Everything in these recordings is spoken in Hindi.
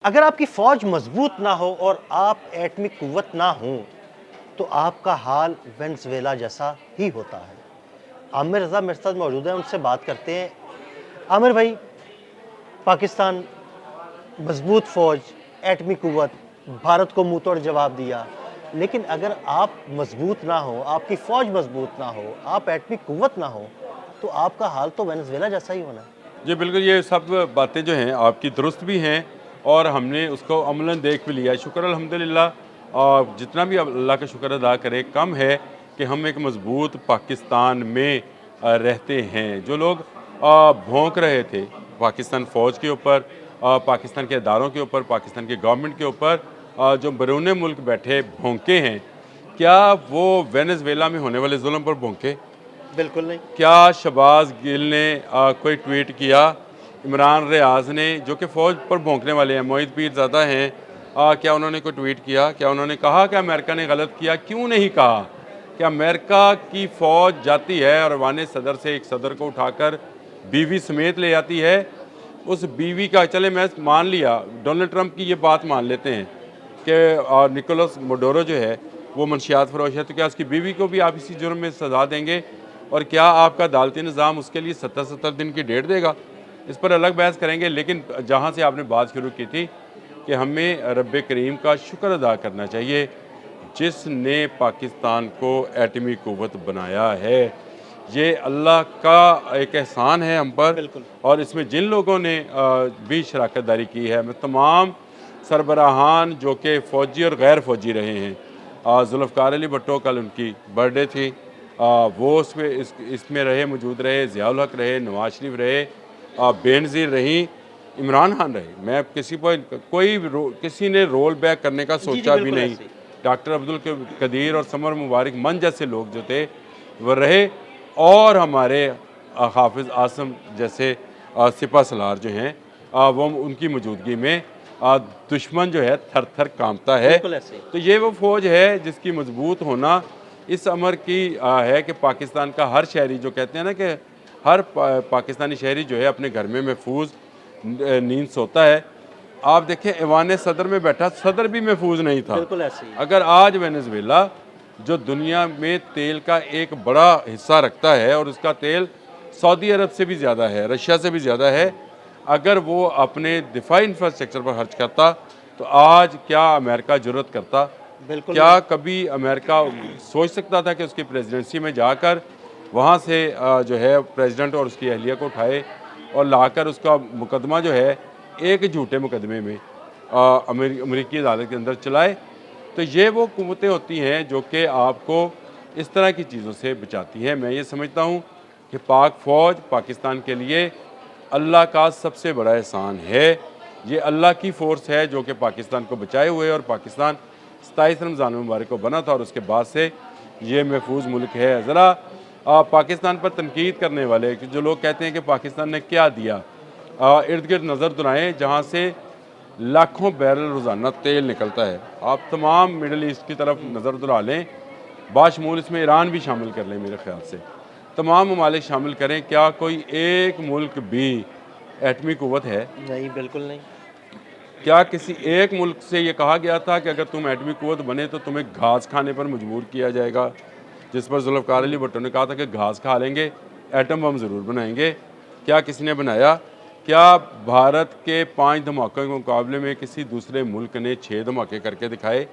अगर आपकी फ़ौज मज़बूत ना हो और आप एटमी क़ुव्वत ना हों, तो आपका हाल वेनेज़ुएला जैसा ही होता है। आमिर रज़ा मेरे साथ मौजूद हैं, उनसे बात करते हैं। आमिर भाई, पाकिस्तान मज़बूत फ़ौज, एटमी क़ुव्वत, भारत को मुँह तोड़ जवाब दिया। लेकिन अगर आप मज़बूत ना हो, आपकी फ़ौज मज़बूत ना हो, आप एटमी क़ुव्वत ना हो, तो आपका हाल तो वेनेज़ुएला जैसा ही होना है। जी, बिल्कुल, ये सब बातें जो हैं आपकी दुरुस्त भी हैं और हमने उसको अमलन देख भी लिया है। शुक्र अल्हम्दुलिल्लाह जितना भी अल्लाह का शुक्र अदा करें कम है कि हम एक मज़बूत पाकिस्तान में रहते हैं। जो लोग भौंक रहे थे पाकिस्तान फ़ौज के ऊपर, पाकिस्तान के इदारों के ऊपर, पाकिस्तान की गवर्नमेंट के ऊपर, जो बैरून मुल्क बैठे भौंके हैं, क्या वो वेनेज़ुएला में होने वाले जुल्म पर भौंके? बिल्कुल नहीं। क्या शहबाज गिल ने कोई ट्वीट किया? इमरान रियाज ने, जो कि फ़ौज पर भौंकने वाले हैं, मोहित पीरज़ादा हैं, क्या उन्होंने कोई ट्वीट किया? क्या उन्होंने कहा कि अमेरिका ने गलत किया? क्यों नहीं कहा कि अमेरिका की फ़ौज जाती है और अवान सदर से एक सदर को उठाकर बीवी समेत ले आती है? उस बीवी का, चले मैं मान लिया, डोनाल्ड ट्रंप की ये बात मान लेते हैं कि निकोलस मडोरो जो है वो मनशियात फ़रोश है, तो क्या उसकी बीवी को भी आप इसी जुर्म में सज़ा देंगे? और क्या आपका अदालती निज़ाम उसके लिए 70-70 दिन की डेट देगा? इस पर अलग बहस करेंगे। लेकिन जहाँ से आपने बात शुरू की थी कि हमें रब करीम का शुक्र अदा करना चाहिए जिसने पाकिस्तान को एटमी क़ुव्वत बनाया है। ये अल्लाह का एक एहसान है हम पर, बिल्कुल। और इसमें जिन लोगों ने भी शराकत दारी की है, मैं तमाम सरबराहान जो कि फ़ौजी और गैर फ़ौजी रहे हैं, ज़ुल्फ़िकार अली भुट्टो कल उनकी बर्थडे थी, वो इसमें रहे, मौजूद रहे, ज़ियाउल हक रहे, नवाज शरीफ रहे, बेनज़ीर रही, इमरान खान रहे। मैं किसी पर किसी ने रोल बैक करने का जी, जी, सोचा भी बिल्कुल नहीं। ऐसे ही। डॉक्टर अब्दुल कदीर और समर मुबारक मन जैसे लोग जो थे वो रहे, और हमारे हाफिज़ आसम जैसे सिपह सलार जो हैं, वो उनकी मौजूदगी में दुश्मन जो है थर थर कांपता है। बिल्कुल ऐसे ही। तो ये वो फ़ौज है जिसकी मजबूत होना इस अमर की है कि पाकिस्तान का हर शहरी, जो कहते हैं ना कि हर पाकिस्तानी शहरी जो है अपने घर में महफूज नींद सोता है। आप देखें, ऐवान सदर में बैठा सदर भी महफूज नहीं था। बिल्कुल ऐसे ही। अगर आज वेनेज़ुएला जो दुनिया में तेल का एक बड़ा हिस्सा रखता है और उसका तेल सऊदी अरब से भी ज़्यादा है, रशिया से भी ज़्यादा है, अगर वो अपने दिफाई इंफ्रास्ट्रक्चर पर खर्च करता तो आज क्या अमेरिका जुर्रत करता? बिल्कुल नहीं। क्या कभी अमेरिका सोच सकता था कि उसकी प्रेसिडेंसी में जाकर वहाँ से जो है प्रेसिडेंट और उसकी अहलिया को उठाए और लाकर उसका मुकदमा जो है एक झूठे मुकदमे में अमेरिकी अदालत के अंदर चलाए? तो ये वो कुव्वतें होती हैं जो कि आपको इस तरह की चीज़ों से बचाती हैं। मैं ये समझता हूँ कि पाक फ़ौज पाकिस्तान के लिए अल्लाह का सबसे बड़ा एहसान है। ये अल्लाह की फ़ोर्स है जो कि पाकिस्तान को बचाए हुए है, और पाकिस्तान 27 रमज़ान मुबारक को बना था और उसके बाद से ये महफूज मुल्क है। ज़रा पाकिस्तान पर तनकीद करने वाले कि जो लोग कहते हैं कि पाकिस्तान ने क्या दिया, इर्द गिर्द नज़र दुराएँ जहाँ से लाखों बैरल रोज़ाना तेल निकलता है। आप तमाम मिडल ईस्ट की तरफ नज़र दुरा लें, बाशमूल इसमें ईरान भी शामिल कर लें, मेरे ख़्याल से तमाम ममालिक शामिल करें, क्या कोई एक मुल्क भी एटमी क़ुव्वत है? नहीं, बिल्कुल नहीं। क्या किसी एक मुल्क से ये कहा गया था कि अगर तुम एटमी क़ुव्वत बने तो तुम्हें घास खाने पर मजबूर किया जाएगा? जिस पर ज़ुल्फ़िकार अली भुट्टो ने कहा था कि घास खा लेंगे, एटम बम ज़रूर बनाएंगे। क्या किसी ने बनाया? क्या भारत के 5 धमाकों के मुकाबले में किसी दूसरे मुल्क ने 6 धमाके करके दिखाए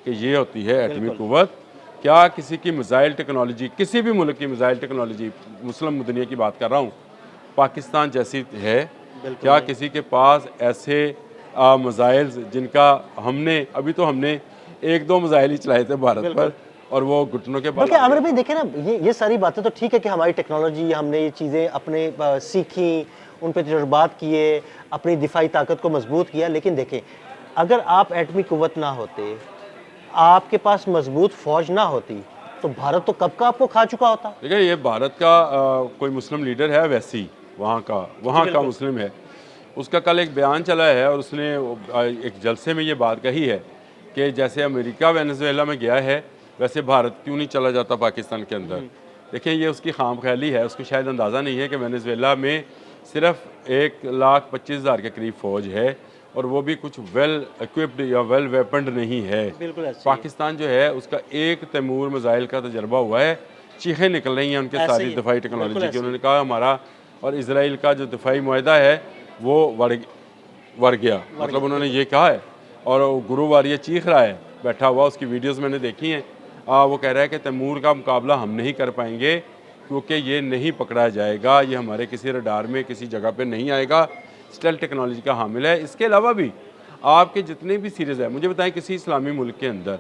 कि ये होती है एटमी बिल्कुल। क़ुव्वत? क्या किसी की मिसाइल टेक्नोलॉजी, किसी भी मुल्क की मिसाइल टेक्नोलॉजी, मुस्लिम दुनिया की बात कर रहा हूँ, पाकिस्तान जैसी है? बिल्कुल क्या नहीं। किसी के पास ऐसे मिसाइल्स जिनका हमने तो हमने 1-2 मिसाइल ही चलाए थे भारत बिल्कुल। पर, और वो घुटनों के बल बल्कि आ आमिर गए। भाई देखिए ना, ये सारी बातें तो ठीक है कि हमारी टेक्नोलॉजी, हमने ये चीज़ें अपने सीखी, उन पे तजुर्बात किए, अपनी दिफाई ताकत को मजबूत किया। लेकिन देखें, अगर आप एटमी क़ुव्वत ना होते, आपके पास मजबूत फ़ौज ना होती, तो भारत तो कब का आपको खा चुका होता। देखिए, ये भारत का कोई मुस्लिम लीडर है वैसी, जी, वहाँ का बिल्कुल। मुस्लिम है। उसका कल एक बयान चला है और उसने एक जलसे में ये बात कही है कि जैसे अमेरिका वेनेज़ुएला में गया है, वैसे भारत क्यों नहीं चला जाता पाकिस्तान के अंदर। देखिए, ये उसकी खामख्याली है, उसको शायद अंदाज़ा नहीं है कि वेनेज़ुएला में सिर्फ 1,25,000 के करीब फ़ौज है, और वो भी कुछ वेल इक्विप्ड या वेल वेपन्ड नहीं है। बिल्कुल ऐसे ही है। पाकिस्तान जो है उसका एक तैमूर मिसाइल का तजर्बा हुआ है, चीखें निकल रही हैं उनके ऐसे सारी ही है, दफाई बिल्कुल टेक्नोलॉजी ऐसे की। ही उन्होंने कहा हमारा और इसराइल का जो दफाई मुआहदा है वो बढ़ गया, मतलब उन्होंने ये कहा है। और गुरुवार ये चीख रहा है बैठा हुआ, उसकी वीडियोस मैंने देखी हैं। वो कह रहा है कि तैमूर का मुकाबला हम नहीं कर पाएंगे क्योंकि ये नहीं पकड़ा जाएगा, ये हमारे किसी रडार में किसी जगह पे नहीं आएगा, स्टेल्थ टेक्नोलॉजी का हामिल है। इसके अलावा भी आपके जितने भी सीरीज़ है, मुझे बताएं किसी इस्लामी मुल्क के अंदर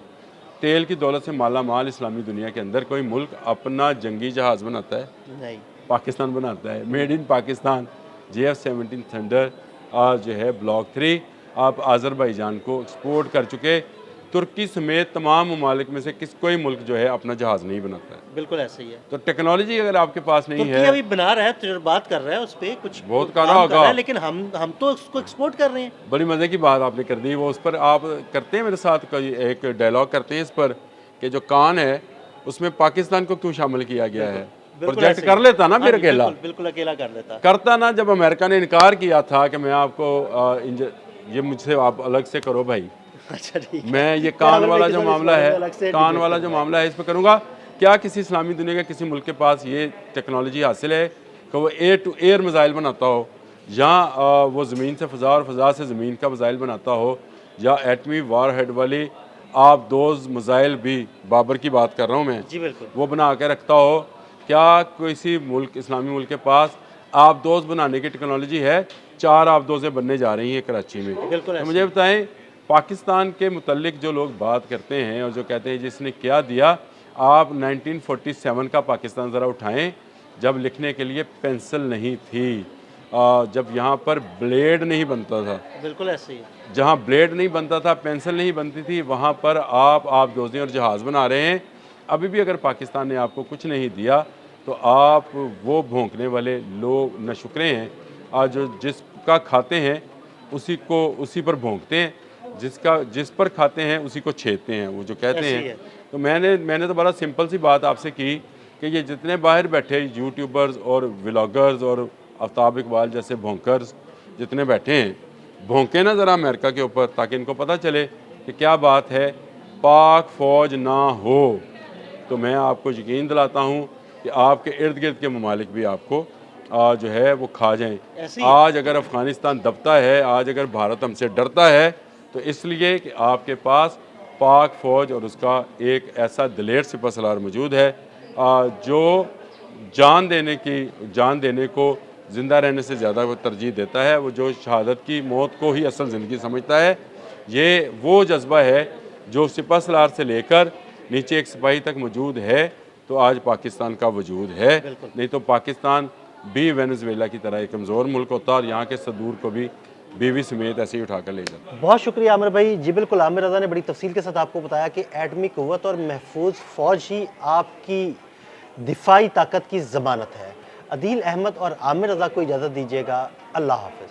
तेल की दौलत से माला माल इस्लामी दुनिया के अंदर कोई मुल्क अपना जंगी जहाज़ बनाता है? नहीं। पाकिस्तान बनाता है, made in Pakistan. JF-17 thunder जो है ब्लॉक 3 आप आज़रबाईजान को एक्सपोर्ट कर चुके। तुर्की समेत तमाम ममालिक में से कोई मुल्क जो है अपना जहाज़ नहीं बनाता है। बिल्कुल ऐसे ही है। तो टेक्नोलॉजी अगर आपके पास नहीं तुर्की है, अभी बना रहा है, तजुर्बात कर रहा है, उस पे कुछ बहुत काम कर रहा कर रहा है, होगा। लेकिन हम तो उसको एक्सपोर्ट कर रहे हैं। बड़ी मज़े की बात आपने कर दी। वो उस पर आप करते हैं मेरे साथ कोई एक डायलॉग करते हैं इस पर कि जो कान है उसमें पाकिस्तान को क्यों शामिल किया गया है? बिल्कुल प्रोजेक्ट ऐसे कर ही। लेता ना हाँ फिर जी, अकेला, बिल्कुल अकेला कर लेता। करता ना। जब अमेरिका ने इनकार किया था कि मैं आपको ये मुझसे आप अलग से करो भाई, अच्छा ठीक है। मैं ये क्या कान हमें वाला किसी जो इस मामला बारे में है, अलग से कान डिबेट वाला करना जो है। मामला है इस पर करूँगा। क्या किसी इस्लामी दुनिया के किसी मुल्क के पास ये टेक्नोलॉजी हासिल है कि वो एयर टू एयर मिसाइल बनाता हो, या वो ज़मीन से फ़ज़ा और फ़ज़ा से ज़मीन का मिसाइल बनाता हो, या एटमी वार हेड वाली आप दोज मिसाइल भी, बाबर की बात कर रहा हूँ मैं, जी बिल्कुल। वो बना के रखता हो? क्या किसी मुल्क इस्लामी मुल्क के पास आप दोस्त बनाने की टेक्नोलॉजी है? 4 आप दोज़ें बनने जा रही हैं कराची में। बिल्कुल तो ऐसे मुझे ही। बताएं, पाकिस्तान के मुतल्लिक जो लोग बात करते हैं और जो कहते हैं जिसने क्या दिया, आप 1947 का पाकिस्तान ज़रा उठाएं, जब लिखने के लिए पेंसिल नहीं थी, जब यहाँ पर ब्लेड नहीं बनता था। बिल्कुल ऐसे ही है। जहाँ ब्लेड नहीं बनता था, पेंसिल नहीं बनती थी, वहाँ पर आप दोज़ें और जहाज़ बना रहे हैं। अभी भी अगर पाकिस्तान ने आपको कुछ नहीं दिया तो आप वो भौंकने वाले लोग नशुक्रे हैं, जो जिसका खाते हैं उसी पर भौंकते हैं, जिस पर खाते हैं उसी को छेदते हैं, वो जो कहते ऐसे ही हैं। है। तो मैंने तो बड़ा सिंपल सी बात आपसे की कि ये जितने बाहर बैठे यूट्यूबर्स और व्लॉगर्स और आफ्ताब इकबाल जैसे भौंकर्स जितने बैठे हैं, भौंके ना ज़रा अमेरिका के ऊपर, ताकि इनको पता चले कि क्या बात है। पाक फ़ौज ना हो तो मैं आपको यकीन दिलाता हूँ कि आपके इर्द गिर्द के ममालिक भी आपको जो है वो खा जाएं। ऐसे ही है। आज अगर अफ़गानिस्तान दबता है, आज अगर भारत हमसे डरता है, तो इसलिए कि आपके पास पाक फ़ौज और उसका एक ऐसा दिलेर सिपहसालार मौजूद है जो जान देने को ज़िंदा रहने से ज़्यादा वो तरजीह देता है। वो जो शहादत की मौत को ही असल ज़िंदगी समझता है। ये वो जज्बा है जो सिपहसालार से लेकर नीचे एक सिपाही तक मौजूद है, तो आज पाकिस्तान का वजूद है। बिल्कुल। नहीं तो पाकिस्तान भी वेनेजुएला की तरह एक कमज़ोर मुल्क होता और यहाँ के सदूर को भी बीवी समेत ऐसे ही उठा कर ले जाता। बहुत शुक्रिया आमिर भाई। जी बिल्कुल, आमिर रज़ा ने बड़ी तफसील के साथ आपको बताया कि एटमी क़ुव्वत और महफूज फ़ौज ही आपकी दिफाई ताकत की ज़मानत है। अदील अहमद और आमिर रज़ा को इजाज़त दीजिएगा। अल्लाह हाफ़िज़।